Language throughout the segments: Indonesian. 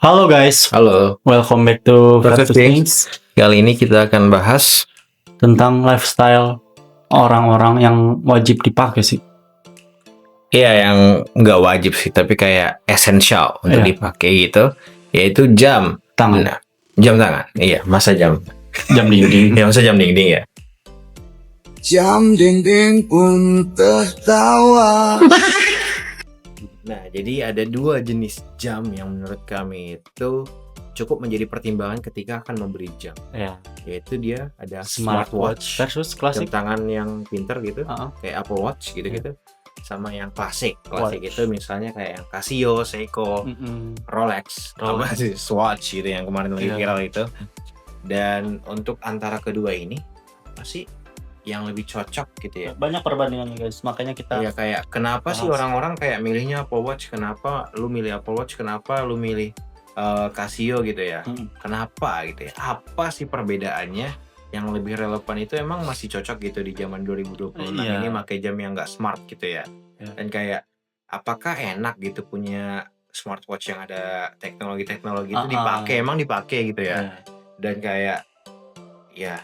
Halo guys, Halo, welcome back to Versus Versus Things. Things Kali ini kita akan bahas tentang lifestyle orang-orang yang wajib dipakai sih. yang nggak wajib sih, tapi kayak essential untuk Iya. dipakai gitu, yaitu jam Tangan. Nah, jam tangan. Iya, masa jam. Jam dinding. Ya, masa jam dinding ya. Jam dinding pun tertawa. Nah, jadi ada dua jenis jam yang menurut kami itu cukup menjadi pertimbangan ketika akan membeli jam. Ya. Yaitu dia ada Smartwatch versus jam klasik. tangan yang pinter gitu, kayak Apple Watch gitu-gitu. Sama yang klasik Watch. itu misalnya kayak yang Casio, Seiko, Rolex, apa sih Swatch gitu yang kemarin lagi Iya. viral itu. Dan untuk antara kedua ini pasti yang lebih cocok gitu ya. Banyak perbandingannya guys, makanya kita Ya kayak kenapa sih bahas. orang-orang kayak milihnya Apple Watch, kenapa lu milih Apple Watch, kenapa lu milih Casio gitu ya. Kenapa gitu ya? Apa sih perbedaannya? Yang lebih relevan itu emang masih cocok gitu di zaman 2026 Iya. ini pakai jam yang nggak smart gitu ya. Iya. Dan kayak apakah enak gitu punya smartwatch yang ada teknologi-teknologi itu dipakai gitu ya. Iya. Dan kayak ya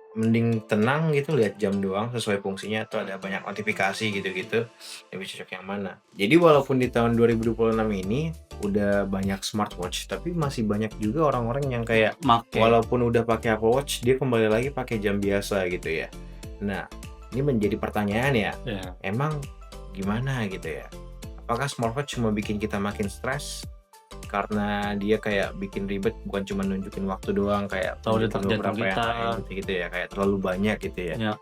mending tenang gitu lihat jam doang sesuai fungsinya atau ada banyak notifikasi gitu-gitu, lebih cocok yang mana. Jadi walaupun di tahun 2026 ini udah banyak smartwatch, tapi masih banyak juga orang-orang yang kayak Make. walaupun udah pakai Apple Watch dia kembali lagi pakai jam biasa gitu ya. Nah, ini menjadi pertanyaan ya, Iya. emang gimana gitu ya? Apakah smartwatch cuma bikin kita makin stres karena dia kayak bikin ribet, bukan cuma nunjukin waktu doang, kayak Tahu nunjukin detak beberapa jantung yang kita. lain gitu ya, kayak terlalu banyak gitu ya. Iya.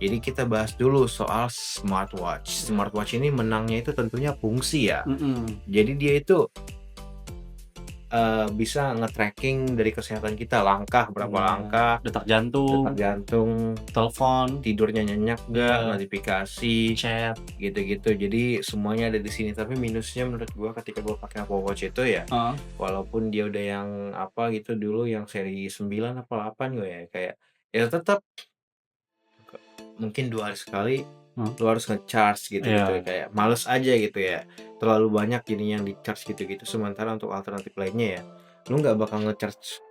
Jadi kita bahas dulu soal smartwatch. Smartwatch ini menangnya itu tentunya fungsi ya. Jadi dia itu bisa nge-tracking dari kesehatan kita, langkah berapa langkah, Detak jantung, detak jantung, telepon, tidurnya nyenyak nggak, Iya. notifikasi, chat. gitu-gitu. Jadi semuanya ada di sini. Tapi minusnya menurut gua ketika gua pakai Apple Watch itu ya, walaupun dia udah yang apa gitu dulu yang seri 9 apa 8 gue ya, kayak ya tetap mungkin 2 hari sekali lu harus nge-charge gitu Iya. kayak males aja gitu ya. Terlalu banyak jadinya yang di-charge gitu. Sementara untuk alternatif lainnya ya, lu nggak bakal nge-charge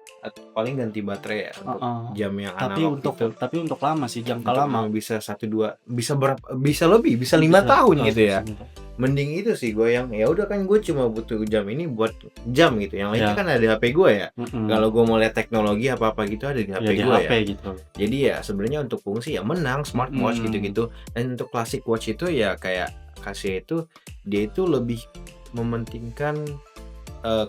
paling ganti baterai ya untuk jam yang analog gitu. Tapi untuk lama sih, jangka Untuk lama. bisa 1 2 bisa lebih, bisa 5 tahun gitu ya. Mending itu sih gue yang ya udah kan gue cuma butuh jam ini buat jam gitu. Yang lainnya Iya. kan ada di HP gue ya. Kalau gue mau lihat teknologi apa gitu ada di HP di gue HP ya. gitu. Jadi ya sebenarnya untuk fungsi ya menang smartwatch gitu-gitu. Dan untuk classic watch itu ya kayak Casio itu dia itu lebih mementingkan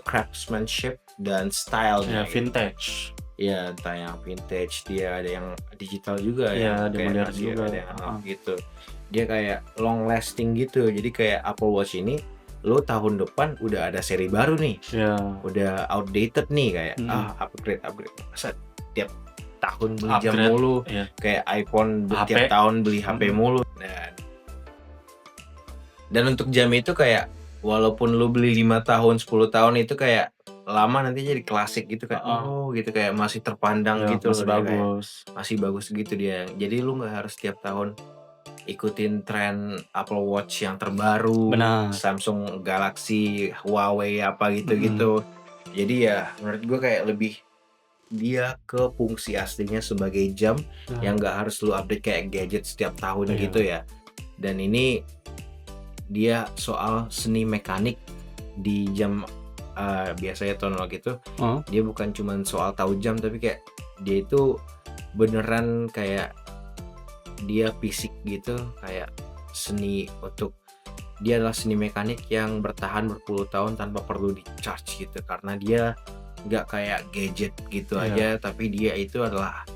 craftsmanship dan style-nya. Ya vintage. Ya entah yang vintage, dia ada yang digital juga Iya, ya, ada kayak modern Casio, juga. ada yang analog gitu. Dia kayak long lasting gitu. Jadi kayak Apple Watch ini lo tahun depan udah ada seri baru nih. Ya. Udah outdated nih kayak upgrade. Masa tiap tahun beli jam Upgrade, mulu, iya. kayak iPhone HP. tiap tahun beli HP mulu. Dan untuk jam itu kayak walaupun lu beli 5 tahun, 10 tahun itu kayak lama nanti jadi klasik gitu kayak gitu kayak masih terpandang Ya, gitu masih loh, dia bagus. kayak masih bagus gitu dia. Jadi lu nggak harus tiap tahun ikutin tren Apple Watch yang terbaru, Benar. Samsung Galaxy, Huawei apa gitu-gitu. Jadi ya menurut gua kayak lebih dia ke fungsi aslinya sebagai jam yang nggak harus lu update kayak gadget setiap tahun gitu ya. Dan ini dia soal seni mekanik di jam biasanya analog itu. Dia bukan cuman soal tahu jam, tapi kayak dia itu beneran kayak dia fisik gitu, kayak seni untuk dia adalah seni mekanik yang bertahan berpuluh tahun tanpa perlu di-charge gitu, karena dia nggak kayak gadget gitu aja, tapi dia itu adalah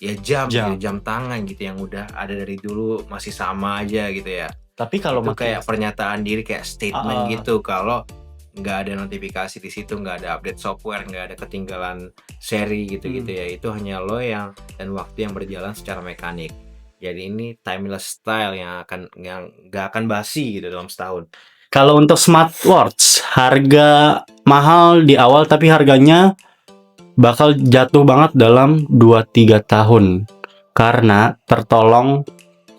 ya jam. Gitu, jam tangan gitu yang udah ada dari dulu masih sama aja gitu ya. Tapi kalau itu kayak pernyataan diri, kayak statement gitu kalau nggak ada notifikasi di situ, nggak ada update software, nggak ada ketinggalan seri gitu-gitu ya. Itu hanya lo yang dan waktu yang berjalan secara mekanik. Jadi ini timeless style yang nggak akan basi gitu dalam setahun. Kalau untuk smartwatch, harga mahal di awal tapi harganya bakal jatuh banget dalam 2-3 tahun. Karena tertolong,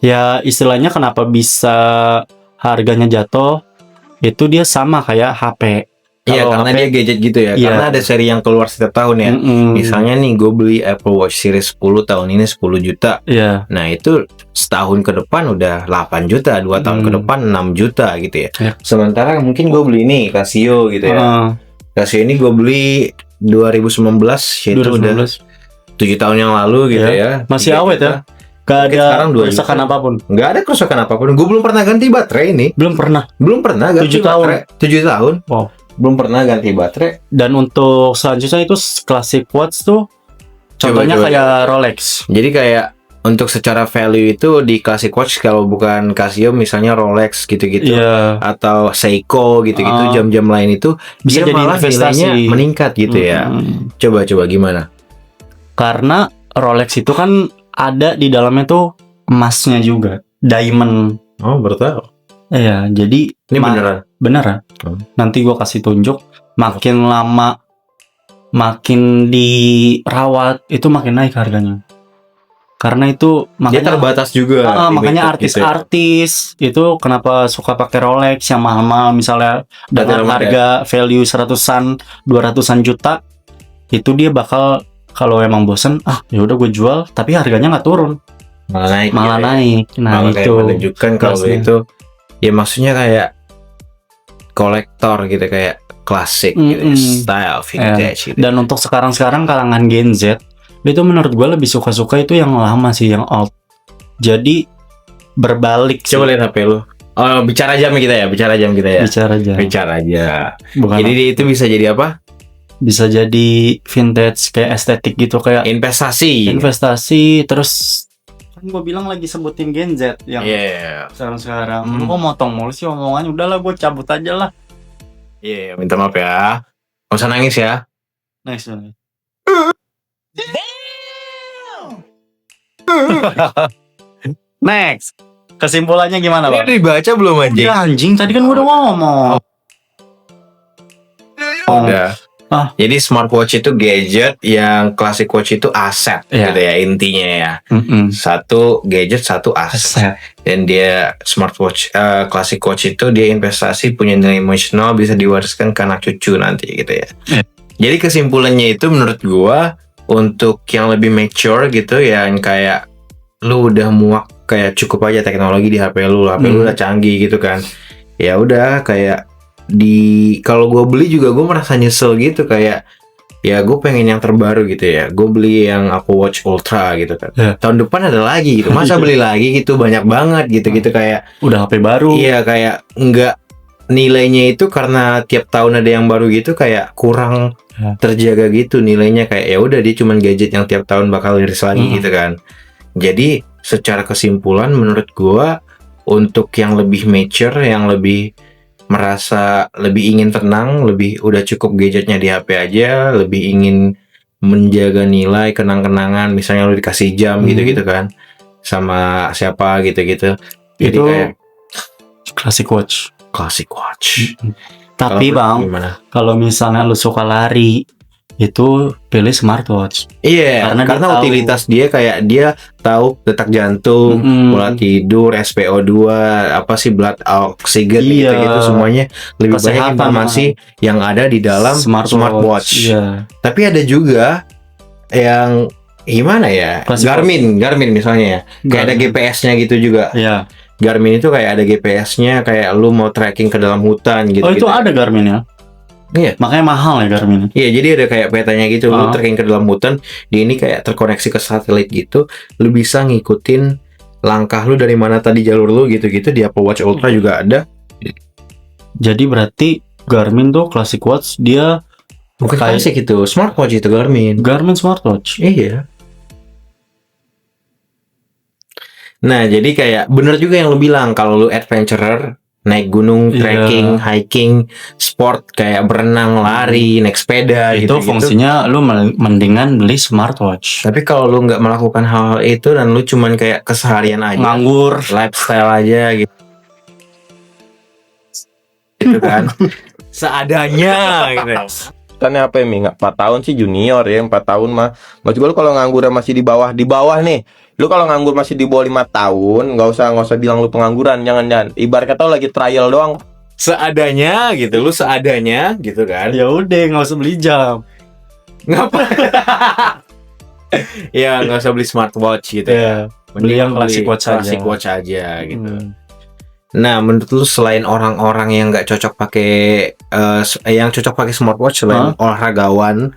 ya istilahnya kenapa bisa harganya jatuh, itu dia sama kayak HP. Iya, Kalau karena HP dia gadget gitu ya. Iya. Karena ada seri yang keluar setiap tahun ya. Misalnya nih gue beli Apple Watch Series 10 tahun ini 10 juta. Iya. Nah itu setahun ke depan udah 8 juta, 2 tahun ke depan 6 juta gitu ya. Iya. Sementara mungkin gue beli ini Casio gitu ya. Heeh. Casio ini gue beli 2019, yaitu udah 7 tahun yang lalu gitu ya. Masih 3 awet juta. ya. Gak Mungkin ada sekarang 2 kerusakan juta. apapun. Nggak ada kerusakan apapun. Gue belum pernah ganti baterai ini. Belum pernah. Belum pernah ganti 7 tahun. baterai. 7 tahun. Wow. Belum pernah ganti baterai. Dan untuk selanjutnya itu Classic Watch tuh contohnya Coba. kayak Rolex. Jadi kayak untuk secara value itu di Classic Watch kalau bukan Casio misalnya Rolex gitu-gitu Iya. atau Seiko gitu-gitu jam-jam lain itu Bisa dia jadi malah investasi. nilainya meningkat gitu ya. Coba gimana? Karena Rolex itu kan ada di dalamnya tuh emasnya juga, diamond. Oh, baru tahu. Iya, jadi Ini beneran. beneran. Nanti gua kasih tunjuk. Makin lama, makin dirawat itu makin naik harganya. Karena itu Dia makanya terbatas juga. makanya limited gitu ya. artis-artis itu kenapa suka pakai Rolex yang mahal-mahal, misalnya dengan Betul, harga value 100-an 200-an juta, itu dia bakal kalau emang bosen, ya udah gue jual, tapi harganya nggak turun, malah naik. malah gitu ya. naik. Nah Malah itu kayak menunjukkan kalau plusnya. itu ya maksudnya kayak kolektor gitu, kayak klasik gitu, style vintage gitu. Dan untuk sekarang kalangan Gen Z itu menurut gue lebih suka-suka itu yang lama sih, yang old. Jadi berbalik sih. Coba lihat HP lu. Oh, bicara jam kita ya. Bicara aja. Bicara aja. Bukan Jadi itu bisa jadi apa? bisa jadi vintage kayak estetik gitu, kayak Investasi. terus kan gue bilang lagi sebutin Gen Z yang Iya. sekarang lu kok motong mulu sih omongannya, udahlah gue cabut aja lah. Iya, minta maaf ya. Gak usah nangis ya. Next. Next. Kesimpulannya gimana, Ini Bang? udah dibaca belum anjing? Udah anjing, tadi kan gue udah ngomong. Udah. Jadi smartwatch itu gadget, yang classic watch itu aset Iya. gitu ya intinya ya. Satu gadget, satu aset. Aset. Dan dia smartwatch, classic watch itu dia investasi, punya nilai emosional, bisa diwariskan ke anak cucu nanti gitu ya. Jadi kesimpulannya itu menurut gua untuk yang lebih mature gitu, yang kayak lu udah muak, kayak cukup aja teknologi di HP lu udah canggih gitu kan. Ya udah kayak kalau gue beli juga gue merasa nyesel gitu, kayak ya gue pengen yang terbaru gitu ya. Gue beli yang Apple Watch Ultra gitu kan. Tahun depan ada lagi gitu. Masa beli lagi gitu, banyak banget gitu kayak Udah HP baru. iya, kayak enggak, nilainya itu karena tiap tahun ada yang baru gitu kayak kurang terjaga gitu nilainya, kayak ya udah dia cuman gadget yang tiap tahun bakal rilis lagi gitu kan. Jadi secara kesimpulan menurut gua untuk yang lebih mature, yang lebih merasa lebih ingin tenang, lebih udah cukup gadgetnya di HP aja, lebih ingin menjaga nilai kenang-kenangan, misalnya lu dikasih jam gitu-gitu kan sama siapa gitu-gitu. Jadi Itu kayak classic watch. classic watch. Tapi Bang, kalau misalnya lu suka lari, itu pilih smartwatch. Iya, Karena karena dia tahu. utilitas dia kayak dia tahu detak jantung, pola tidur, SpO2, apa sih blood oxygen Iya. gitu semuanya lebih banyak Kesehatan, informasi yang ada di dalam smartwatch. Iya. Tapi ada juga yang gimana ya? Classic Garmin misalnya ya. Kayak ada GPS-nya gitu juga. Iya. Garmin itu kayak ada GPS-nya, kayak lu mau tracking ke dalam hutan gitu. Oh, itu ada Garmin ya? Iya. Makanya mahal ya Garmin. Iya, jadi ada kayak petanya gitu, lu tracking ke dalam hutan, dia ini kayak terkoneksi ke satelit gitu, lu bisa ngikutin langkah lu dari mana tadi jalur lu gitu-gitu, di Apple Watch Ultra juga ada. Jadi berarti Garmin tuh classic watch, dia Bukan kayak klasik itu, smartwatch itu Garmin. Garmin smartwatch. Iya. Nah, jadi kayak bener juga yang lu bilang, kalau lu adventurer, naik gunung, trekking, hiking, sport kayak berenang, lari, naik sepeda Itu gitu-gitu. fungsinya lu mendingan beli smartwatch. Tapi kalau lu nggak melakukan hal itu dan lu cuman kayak keseharian aja, Nganggur, lifestyle aja gitu, gitu kan, seadanya gitu. Kan apa ya, Mi? 4 tahun sih junior ya, 4 tahun mah. Maksud gue, lu kalau nganggur masih di bawah nih. Lu kalau nganggur masih di bawah 5 tahun, nggak usah bilang lu pengangguran, jangan. Ibarat kata lu lagi trial doang. seadanya gitu, lu seadanya gitu kan. Ya udah, nggak usah beli jam. Ngapa? Ya nggak usah beli smartwatch gitu ya. Beli yang classic watch aja. Classic watch aja gitu. Hmm. Nah, menurut lu selain orang-orang yang nggak cocok pakai yang cocok pakai smartwatch selain olahragawan,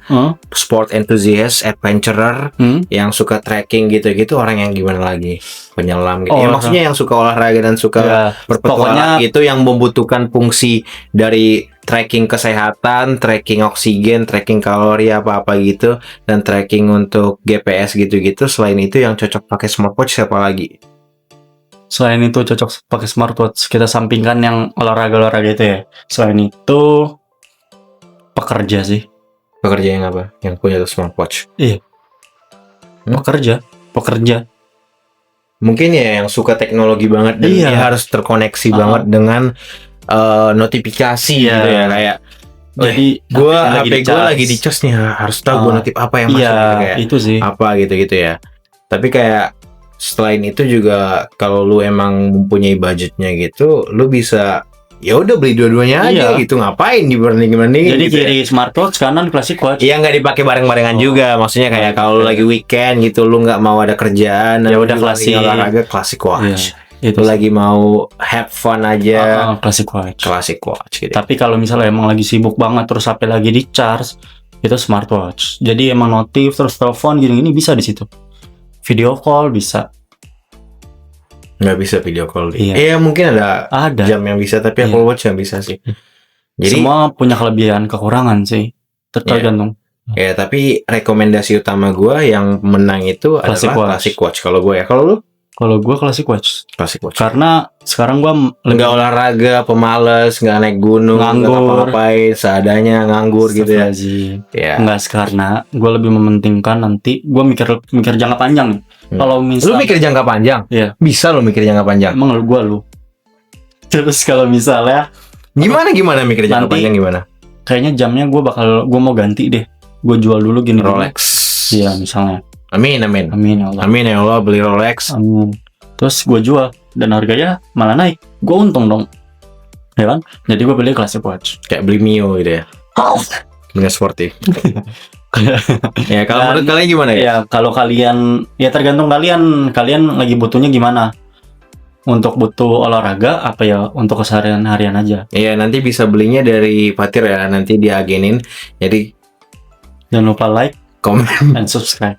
sport enthusiast, adventurer, yang suka trekking gitu-gitu, orang yang gimana lagi? Penyelam gitu. Ya maksudnya yang suka olahraga dan suka Ya, berpetualang itu yang membutuhkan fungsi dari tracking kesehatan, tracking oksigen, tracking kalori apa-apa gitu, dan tracking untuk GPS gitu-gitu. Selain itu yang cocok pakai smartwatch siapa lagi? Selain itu cocok pakai smartwatch, kita sampingkan yang olahraga itu ya. Selain itu pekerja sih. Pekerja yang apa? Yang punya smartwatch. Pekerja. Mungkin ya yang suka teknologi banget dan Iya. dia harus terkoneksi banget dengan notifikasi gitu ya, kayak Jadi gua HP gue dicas. lagi dicas nih, harus tahu gue notif apa yang masuk Iya, gitu, kayak itu sih. apa gitu ya. Tapi kayak selain itu juga kalau lu emang mempunyai budgetnya gitu, lu bisa ya udah beli dua-duanya aja Iya. gitu, ngapain dibanding-bandingin Jadi gitu ya. kiri smartwatch, kanan classic watch. Iya, nggak dipakai bareng-barengan juga, maksudnya kayak kalau lu lagi weekend gitu, lu nggak mau ada kerjaan, Ya lu udah lagi klasik. olahraga, classic watch. Itu Lu sih. lagi mau have fun aja, classic watch. classic watch gitu. Tapi kalau misalnya emang lagi sibuk banget terus HP lagi di charge, itu smartwatch. Jadi emang notif terus telepon gini-gini bisa di situ. Video call bisa. Nggak bisa video call. Iya. Mungkin ada Ada. jam yang bisa, tapi Iya. Apple Watch nggak bisa sih. Jadi Semua punya kelebihan kekurangan sih. Tergantung. ya, tapi rekomendasi utama gue yang menang itu Classic adalah watch. classic watch. Kalau gue ya, kalau lu Kalau gue classic watch. classic watch. Karena sekarang gue Nggak olahraga, pemalas, nggak naik gunung, nggak Nganggur. ngapain, seadanya nganggur gitu ya. Ya. Enggak, karena gue lebih mementingkan nanti gue mikir jangka panjang. Kalau Lu misalnya mikir jangka panjang? Iya. Bisa lu mikir jangka panjang. emang lu. Terus kalau misalnya Gimana mikir jangka Nanti- panjang gimana? kayaknya jamnya gue mau ganti deh. Gue jual dulu gini. Rolex. Iya, misalnya. Amin. Amin ya Allah. Amin ya Allah, beli Rolex. Amin. Terus gue jual dan harganya malah naik. Gue untung dong. Ya kan? Jadi gue beli classic watch. Kayak beli Mio gitu ya. Dengan sportif. Ya, kalau Dan- menurut kalian gimana ya? Ya, kalau kalian, ya tergantung kalian lagi butuhnya gimana. Untuk butuh olahraga apa ya untuk keseharian harian aja. Iya, nanti bisa belinya dari Fatir ya, nanti diagenin. Jadi Jangan lupa like komen and subscribe.